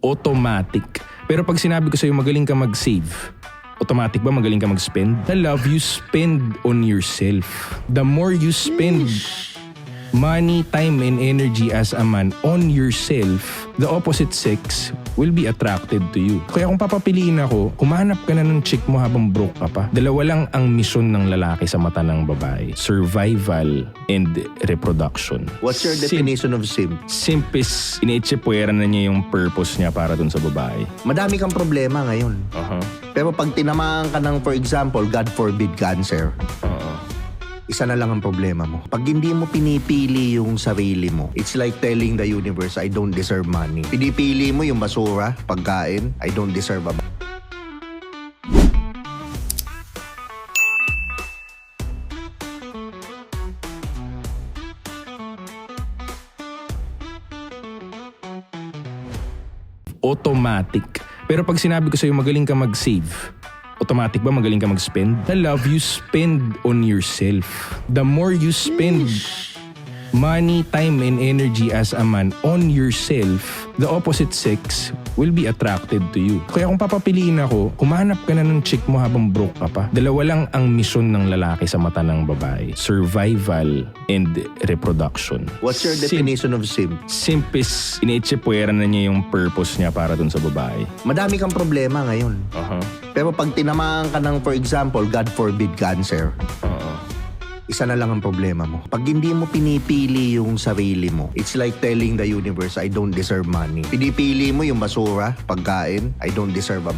automatic. Pero pag sinabi ko sa'yo magaling ka mag-save, automatic ba magaling ka mag-spend? I love you spend on yourself. The more you spend money, time, and energy as a man on yourself, the opposite sex will be attracted to you. Kaya kung papapiliin ako, humanap ka na ng chick mo habang broke ka pa. Dalawa lang ang misyon ng lalaki sa mata ng babae. Survival and reproduction. What's your definition of simp? Simp is iniitsipwera na niya yung purpose niya para dun sa babae. Madami kang problema ngayon. Pero pag tinamaan ka ng, for example, God forbid, cancer, isa na lang ang problema mo. Pag hindi mo pinipili yung sarili mo, it's like telling the universe, I don't deserve money. Pinipili mo yung basura, pagkain, I don't deserve a automatic. Pero pag sinabi ko sa'yo magaling ka mag-save, automatic ba magaling ka mag-spend? I love you spend on yourself. The more you spend money, time, and energy as a man on yourself, the opposite sex will be attracted to you. Kaya kung papapiliin ako, humanap ka na ng chick mo habang broke ka pa. Dalawa lang ang misyon ng lalaki sa mata ng babae. Survival and reproduction. What's your definition of simp? Simp is iniitsipwera na niya yung purpose niya para dun sa babae. Madami kang problema ngayon. Pero pag tinamaan ka ng, for example, God forbid, cancer, isa na lang ang problema mo. Pag hindi mo pinipili yung sarili mo, it's like telling the universe, I don't deserve money. Pinipili mo yung basura, pagkain, I don't deserve a